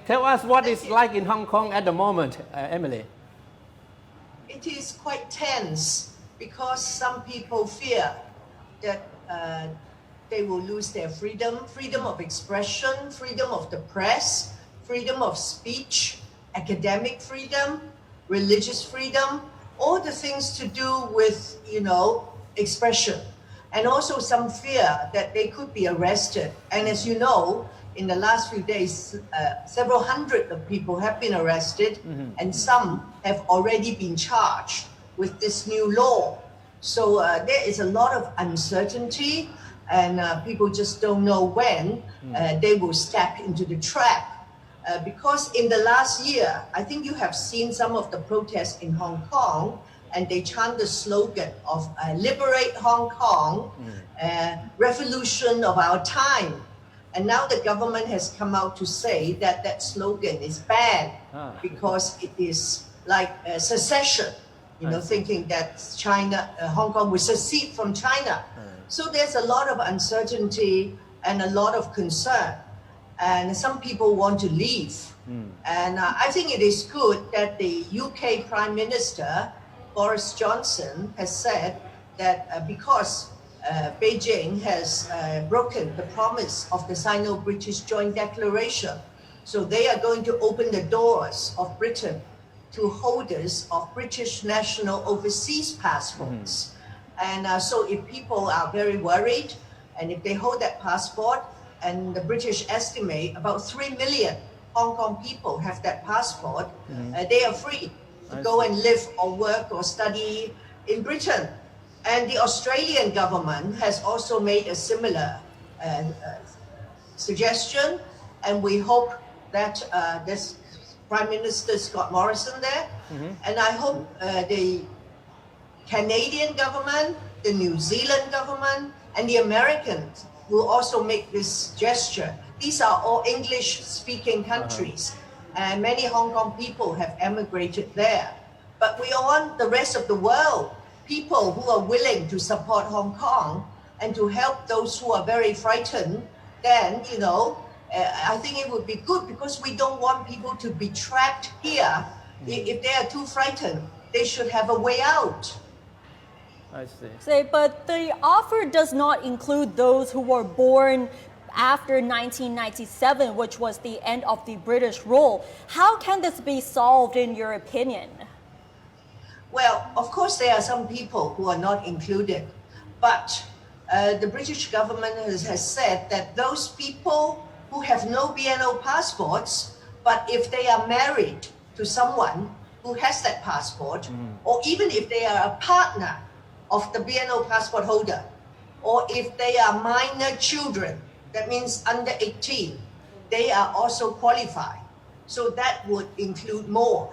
Tell us what it's like in Hong Kong at the moment, Emily. It is quite tense because some people fear that they will lose their freedom of expression, freedom of the press, freedom of speech, academic freedom, religious freedom, all the things to do with, expression. And also some fear that they could be arrested. And as you know, in the last few days, several hundred of people have been arrested, and some have already been charged with this new law. So there is a lot of uncertainty, and people just don't know when they will step into the trap. Because in the last year, I think you have seen some of the protests in Hong Kong, and they chant the slogan of liberate Hong Kong, revolution of our time. And now the government has come out to say that that slogan is banned because it is like a secession, thinking that Hong Kong will secede from China. So there's a lot of uncertainty and a lot of concern. And some people want to leave. And I think it is good that the UK Prime Minister, Boris Johnson, has said that because Beijing has broken the promise of the Sino-British Joint Declaration, so they are going to open the doors of Britain to holders of British national overseas passports. And so if people are very worried, and if they hold that passport, and the British estimate about 3 million Hong Kong people have that passport, they are free to go and live or work or study in Britain. And the Australian government has also made a similar suggestion, and we hope that this Prime Minister Scott Morrison there, and I hope the Canadian government, the New Zealand government, and the Americans will also make this gesture. These are all English-speaking countries, and many Hong Kong people have emigrated there. But we want the rest of the world, people who are willing to support Hong Kong and to help those who are very frightened, then, I think it would be good, because we don't want people to be trapped here. If they are too frightened, they should have a way out. I see. But the offer does not include those who were born after 1997, which was the end of the British rule. How can this be solved, in your opinion? Well, of course, there are some people who are not included, but the British government has said that those people who have no BNO passports, but if they are married to someone who has that passport, or even if they are a partner of the BNO passport holder, or if they are minor children, that means under 18, they are also qualified. So that would include more.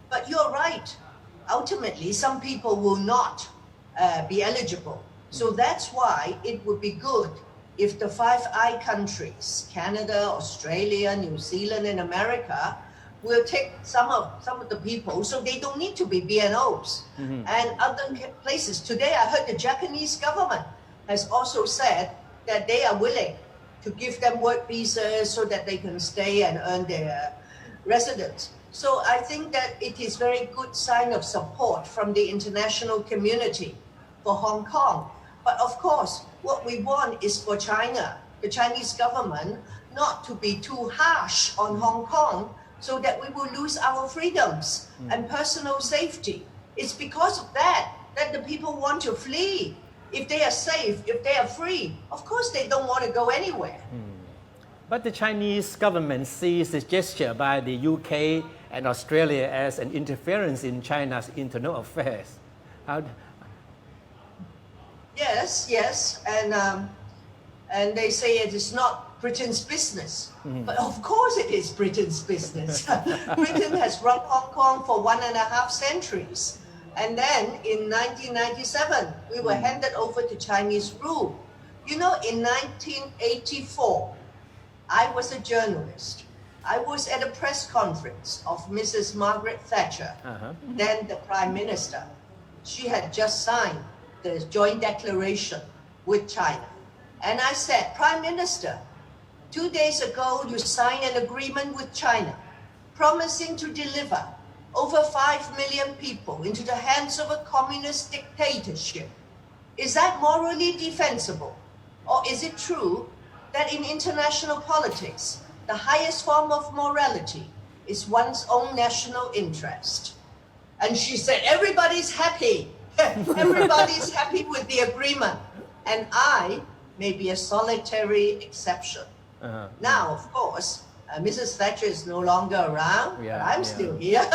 But you're right. Ultimately, some people will not be eligible. So that's why it would be good if the Five Eyes countries, Canada, Australia, New Zealand, and America, will take some of the people, so they don't need to be BNOs. And other places. Today, I heard the Japanese government has also said that they are willing to give them work visas so that they can stay and earn their residence. So I think that it is very good sign of support from the international community for Hong Kong. But of course, what we want is for China, the Chinese government, not to be too harsh on Hong Kong, so that we will lose our freedoms and personal safety. It's because of that the people want to flee. If they are safe, if they are free, of course they don't want to go anywhere. But the Chinese government sees this gesture by the UK and Australia as an interference in China's internal affairs. Yes, and they say it is not Britain's business. But of course it is Britain's business. Britain has run Hong Kong for 1.5 centuries. And then in 1997, we were handed over to Chinese rule. In 1984, I was a journalist. I was at a press conference of Mrs. Margaret Thatcher, then the Prime Minister. She had just signed the joint declaration with China. And I said, Prime Minister, 2 days ago, you signed an agreement with China, promising to deliver over 5 million people into the hands of a communist dictatorship. Is that morally defensible? Or is it true that in international politics, the highest form of morality is one's own national interest? And she said, everybody's happy. Everybody's happy with the agreement. And I may be a solitary exception. Now, of course, Mrs. Thatcher is no longer around, but I'm still here.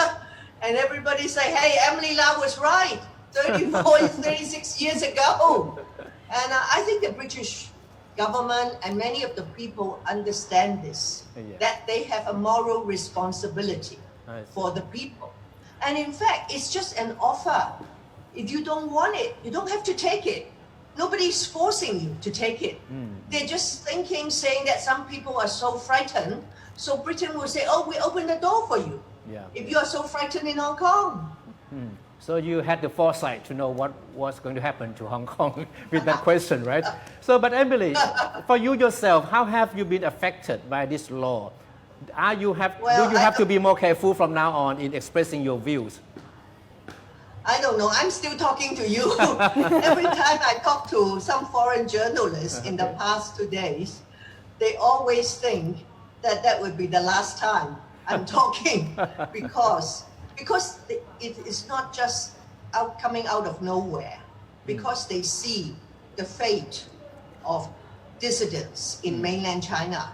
And everybody say, hey, Emily Lau was right 34, 36 years ago. And I think the British government and many of the people understand this, that they have a moral responsibility for the people. And in fact, it's just an offer. If you don't want it, you don't have to take it. Nobody's forcing you to take it. They're just thinking, saying that some people are so frightened, so Britain will say, oh, we open the door for you. If you are so frightened in Hong Kong. So you had the foresight to know what was going to happen to Hong Kong with that question, right? So, but Emily, for you yourself, how have you been affected by this law? Do you have to be more careful from now on in expressing your views? I don't know. I'm still talking to you. Every time I talk to some foreign journalists in the past 2 days, they always think that that would be the last time I'm talking because it is not just coming out of nowhere, because they see the fate of dissidents in mainland China.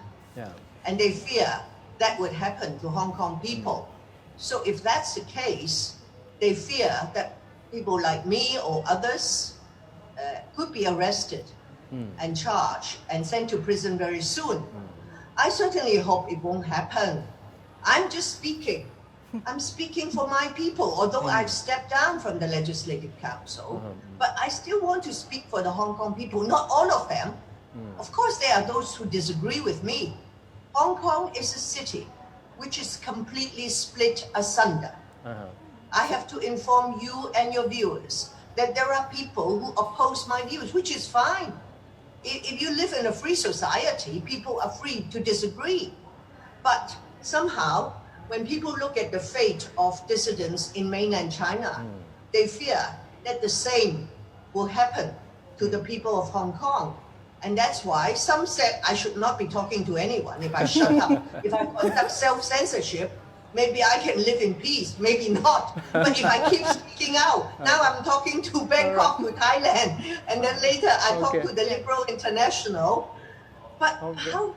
And they fear that would happen to Hong Kong people. So if that's the case, they fear that people like me or others could be arrested and charged and sent to prison very soon. I certainly hope it won't happen. I'm just speaking. I'm speaking for my people, although I've stepped down from the Legislative Council. But I still want to speak for the Hong Kong people, not all of them. Of course, there are those who disagree with me. Hong Kong is a city which is completely split asunder. I have to inform you and your viewers that there are people who oppose my views, which is fine. If you live in a free society, people are free to disagree. But somehow, when people look at the fate of dissidents in mainland China, they fear that the same will happen to the people of Hong Kong. And that's why some said I should not be talking to anyone if I shut up. If I conduct self-censorship, maybe I can live in peace, maybe not. But if I keep speaking out, now I'm talking to Bangkok, to Thailand, and then later I talk to the Liberal International. But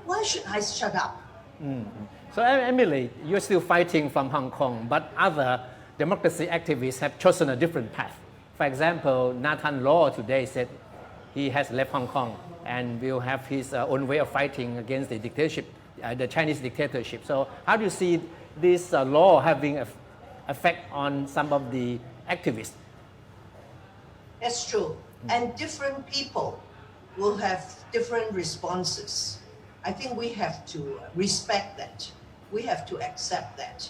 why should I shut up? So Emily, you're still fighting from Hong Kong, but other democracy activists have chosen a different path. For example, Nathan Law today said he has left Hong Kong and will have his own way of fighting against the dictatorship, the Chinese dictatorship. So how do you see this law having an effect on some of the activists? That's true. And different people will have different responses. I think we have to respect that. We have to accept that.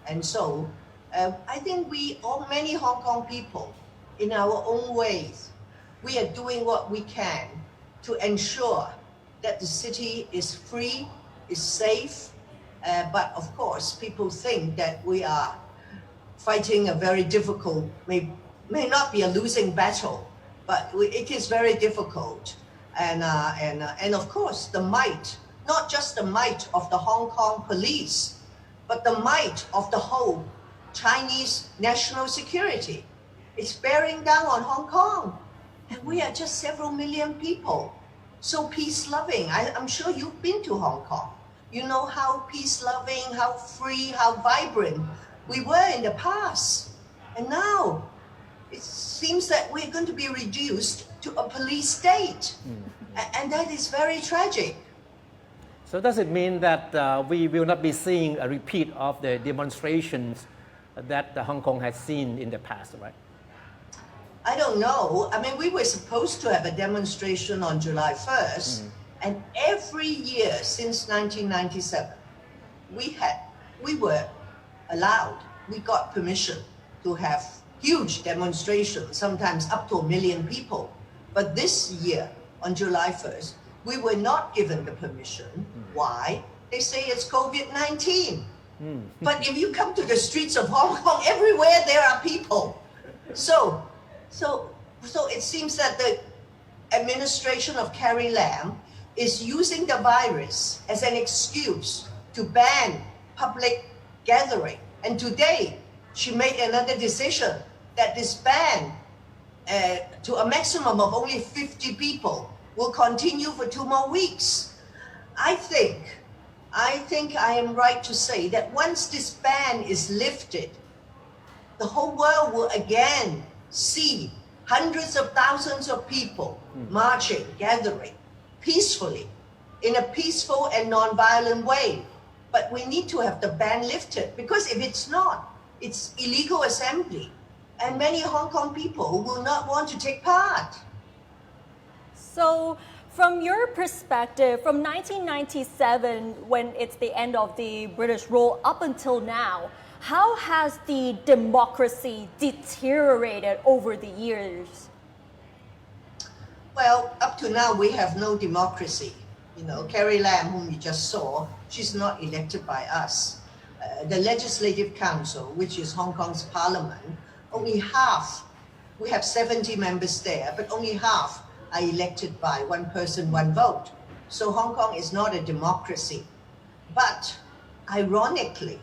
And so I think many Hong Kong people, in our own ways, we are doing what we can to ensure that the city is free, is safe. But of course, people think that we are fighting a very difficult, may not be a losing battle, but it is very difficult. And of course, the might, not just the might of the Hong Kong police, but the might of the whole Chinese national security. It's bearing down on Hong Kong. And we are just several million people, so peace-loving. I'm sure you've been to Hong Kong. You know how peace-loving, how free, how vibrant we were in the past. And now it seems that we're going to be reduced to a police state. And that is very tragic. So does it mean that we will not be seeing a repeat of the demonstrations that Hong Kong has seen in the past, right? I don't know. I mean, we were supposed to have a demonstration on July 1st, and every year since 1997, we were allowed, we got permission to have huge demonstrations, sometimes up to 1 million people. But this year, on July 1st, We were not given the permission. Why? They say it's COVID-19. But if you come to the streets of Hong Kong, everywhere there are people. So it seems that the administration of Carrie Lam is using the virus as an excuse to ban public gathering. And today, she made another decision that this ban to a maximum of only 50 people will continue for 2 more weeks. I think I am right to say that once this ban is lifted, the whole world will again see hundreds of thousands of people marching, gathering peacefully, in a peaceful and non-violent way. But we need to have the ban lifted, because if it's not, it's illegal assembly. And many Hong Kong people will not want to take part. So, from your perspective, from 1997, when it's the end of the British rule, up until now, how has the democracy deteriorated over the years? Well, up to now, we have no democracy. You know, Carrie Lam, whom you just saw, she's not elected by us. The Legislative Council, which is Hong Kong's parliament, only half, we have 70 members there, but only half are elected by one person, one vote. So Hong Kong is not a democracy. But ironically,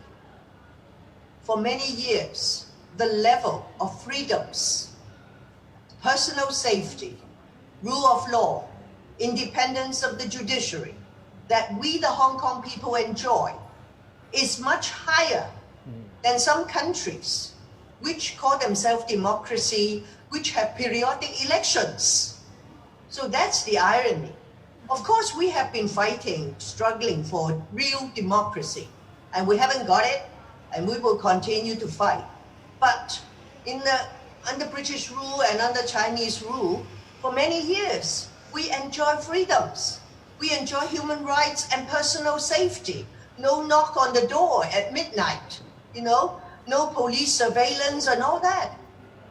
for many years, the level of freedoms, personal safety, rule of law, independence of the judiciary that we, the Hong Kong people, enjoy is much higher than some countries which call themselves democracy, which have periodic elections. So that's the irony. Of course, we have been fighting, struggling for real democracy, and we haven't got it, and we will continue to fight. But under British rule and under Chinese rule, for many years, we enjoy freedoms. We enjoy human rights and personal safety. No knock on the door at midnight, you know, no police surveillance and all that.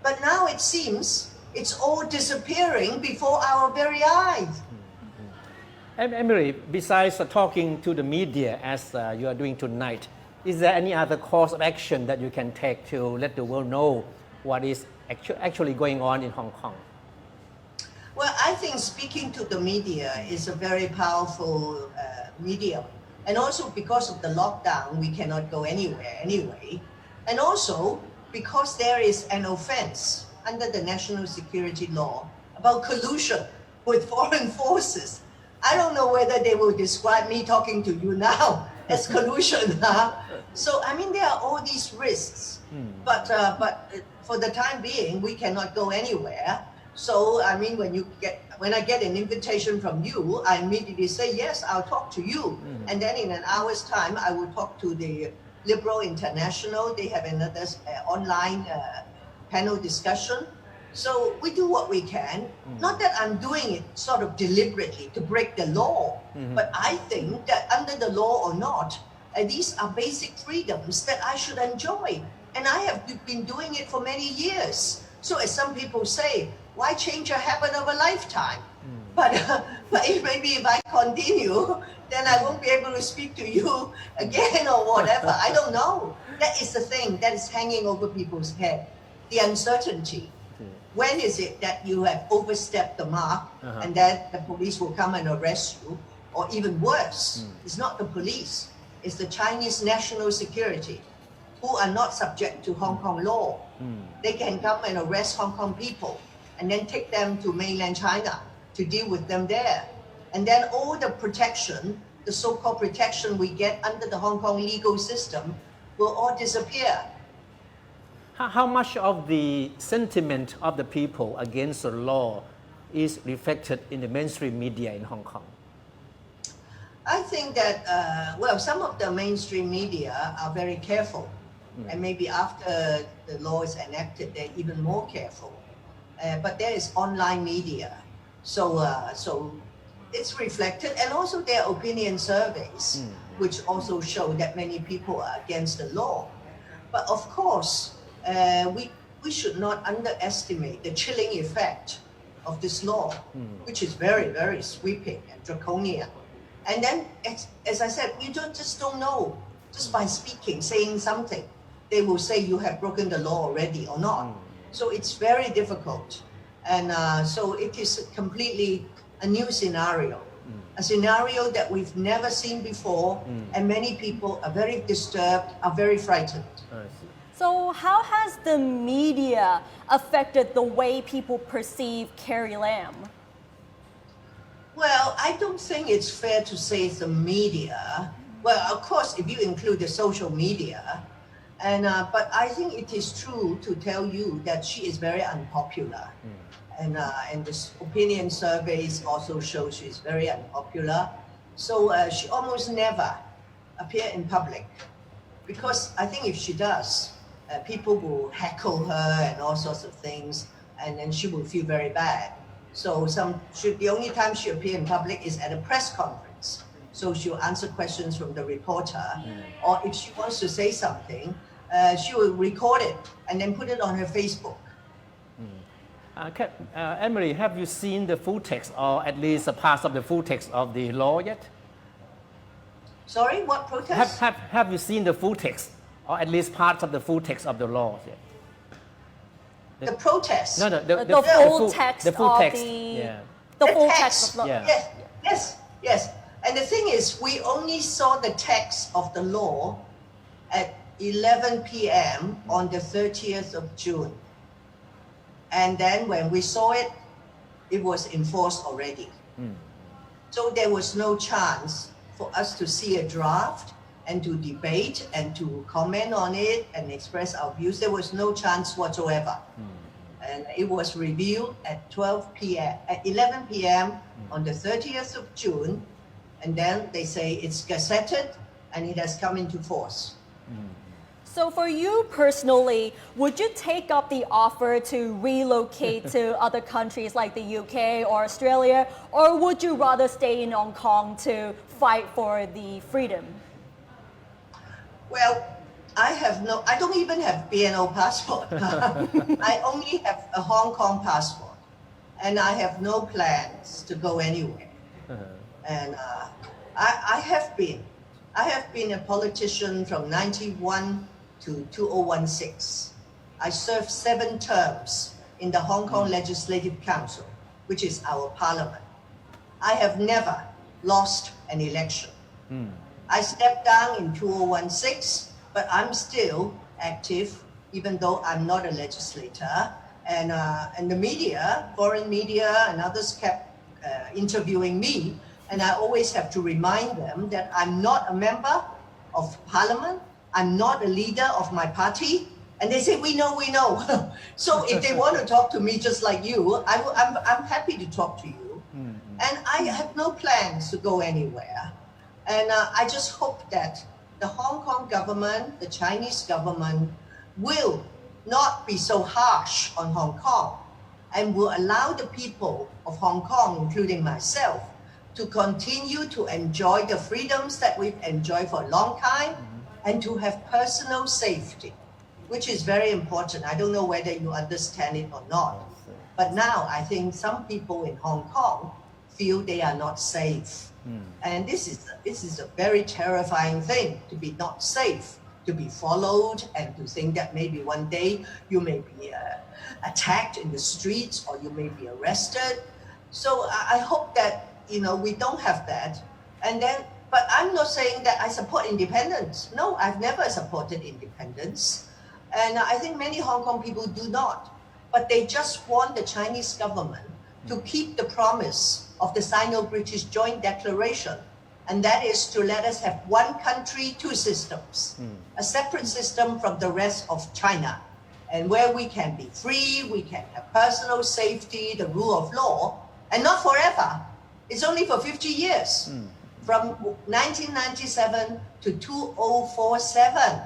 But now it seems it's all disappearing before our very eyes. Emily, besides talking to the media as you are doing tonight, is there any other course of action that you can take to let the world know what is actually going on in Hong Kong? Well, I think speaking to the media is a very powerful medium. And also because of the lockdown, we cannot go anywhere anyway. And also because there is an offense under the national security law about collusion with foreign forces. I don't know whether they will describe me talking to you now as collusion. So, I mean, there are all these risks. But for the time being, we cannot go anywhere. So, I mean, when I get an invitation from you, I immediately say, yes, I'll talk to you. And then in an hour's time, I will talk to the Liberal International. They have another online panel discussion. So we do what we can. Not that I'm doing it sort of deliberately to break the law, but I think that under the law or not, these are basic freedoms that I should enjoy. And I have been doing it for many years. So as some people say, why change a habit of a lifetime? But maybe if I continue, then I won't be able to speak to you again or whatever. I don't know. That is the thing that is hanging over people's head, the uncertainty. When is it that you have overstepped the mark and that the police will come and arrest you? Or even worse, it's not the police, it's the Chinese national security who are not subject to Hong Kong law. They can come and arrest Hong Kong people and then take them to mainland China to deal with them there. And then all the protection, the so-called protection we get under the Hong Kong legal system will all disappear. How much of the sentiment of the people against the law is reflected in the mainstream media in Hong Kong? I think that, well, some of the mainstream media are very careful. And maybe after the law is enacted, they're even more careful. But there is online media. So it's reflected. And also there are opinion surveys, which also show that many people are against the law. But of course, we should not underestimate the chilling effect of this law, which is very, very sweeping and draconian. And then, as I said, you just don't know. Just by speaking, saying something, they will say you have broken the law already or not. So it's very difficult. And so it is completely a new scenario, a scenario that we've never seen before, and many people are very disturbed, are very frightened. So how has the media affected the way people perceive Carrie Lam? Well, I don't think it's fair to say the media. Well, of course, if you include the social media, and but I think it is true to tell you that she is very unpopular, and the opinion surveys also show she is very unpopular. So she almost never appear in public, because I think if she does, people will heckle her and all sorts of things, and then she will feel very bad. So the only time she appear in public is at a press conference. So she'll answer questions from the reporter, or if she wants to say something, she will record it and then put it on her Facebook. Emily, have you seen the full text, or at least a part of the full text of the law yet? Sorry, what protest? Have you seen the full text, or at least parts of the full text of the law yet? The protest? No, The full text the full of text. the The full text. text of the law. Yeah. Yes. And the thing is, we only saw the text of the law at 11 p.m. on the 30th of June. And then when we saw it, it was enforced already. So there was no chance for us to see a draft and to debate and to comment on it and express our views. There was no chance whatsoever. And it was reviewed at 11 p.m. on the 30th of June. And then they say it's gazetted and it has come into force. So for you personally, would you take up the offer to relocate to other countries like the UK or Australia, or would you rather stay in Hong Kong to fight for the freedom? Well, I don't even have BNO passport. I only have a Hong Kong passport, and I have no plans to go anywhere. And I have been a politician from 91 to 2016. I served 7 terms in the Hong Kong Legislative Council, which is our parliament. I have never lost an election. I stepped down in 2016, but I'm still active, even though I'm not a legislator. And the media, foreign media and others kept interviewing me, and I always have to remind them that I'm not a member of parliament, I'm not a leader of my party, and they say, we know. So if they want to talk to me just like you, I'm happy to talk to you. And I have no plans to go anywhere. And I just hope that the Hong Kong government, the Chinese government, will not be so harsh on Hong Kong and will allow the people of Hong Kong, including myself, to continue to enjoy the freedoms that we've enjoyed for a long time, and to have personal safety, which is very important. I don't know whether you understand it or not. But now I think some people in Hong Kong feel they are not safe. And this is a very terrifying thing, to be not safe, to be followed, and to think that maybe one day you may be attacked in the streets or you may be arrested. So I hope that we don't have that. But I'm not saying that I support independence. No, I've never supported independence. And I think many Hong Kong people do not. But they just want the Chinese government to keep the promise of the Sino-British Joint Declaration. And that is to let us have one country, 2 systems, a separate system from the rest of China, and where we can be free, we can have personal safety, the rule of law, and not forever. It's only for 50 years. From 1997 to 2047.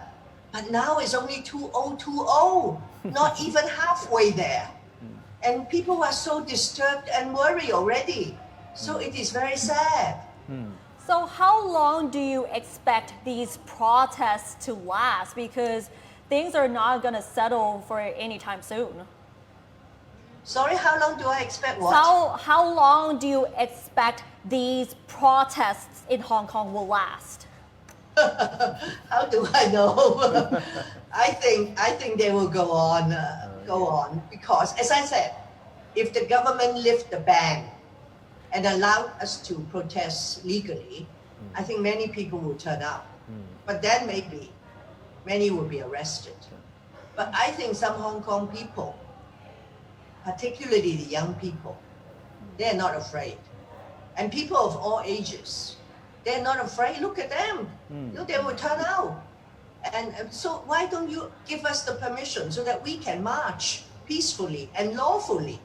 But now it's only 2020, not even halfway there. And people are so disturbed and worried already. So it is very sad. So how long do you expect these protests to last? Because things are not going to settle for any time soon. Sorry, how long do I expect what? How long do you expect these protests in Hong Kong will last? How do I know? I think they will go on because, as I said, if the government lift the ban and allow us to protest legally, I think many people will turn out. But then maybe many will be arrested. But I think some Hong Kong people, particularly the young people, they're not afraid. And people of all ages, they're not afraid. Look at them. They will turn out. And so why don't you give us the permission so that we can march peacefully and lawfully?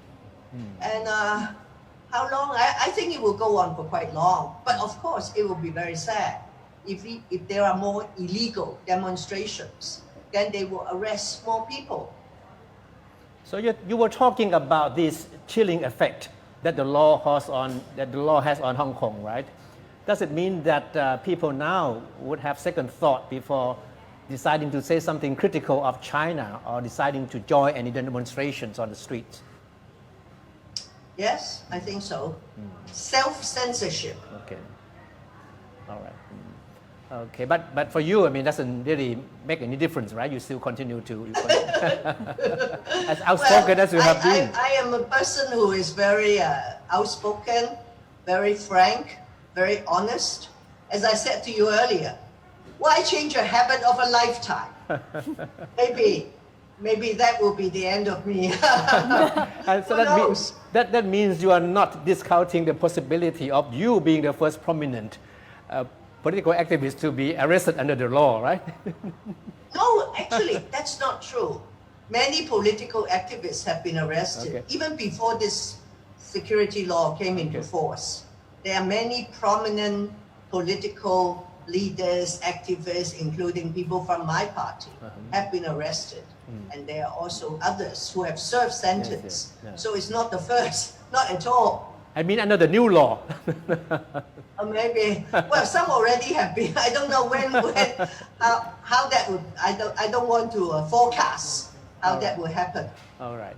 And how long? I think it will go on for quite long. But of course, it will be very sad if there are more illegal demonstrations. Then they will arrest more people. So you were talking about this chilling effect that the law has on Hong Kong, right? Does it mean that people now would have second thought before deciding to say something critical of China or deciding to join any demonstrations on the streets? Yes, I think so. Self-censorship. Okay. All right. Okay, but for you, I mean, doesn't really make any difference, right? You still continue to as outspoken as you have been. I am a person who is very outspoken, very frank, very honest. As I said to you earlier, why change a habit of a lifetime? Maybe that will be the end of me. And so that means you are not discounting the possibility of you being the first prominent political activist to be arrested under the law, right? No, actually, that's not true. Many political activists have been arrested, even before this security law came into force. There are many prominent political leaders, activists, including people from my party, have been arrested. And there are also others who have served sentence. So it's not the first, not at all. I mean under the new law. Or maybe, well, some already have been. I don't know how that would. I don't want to forecast how that will happen. All right.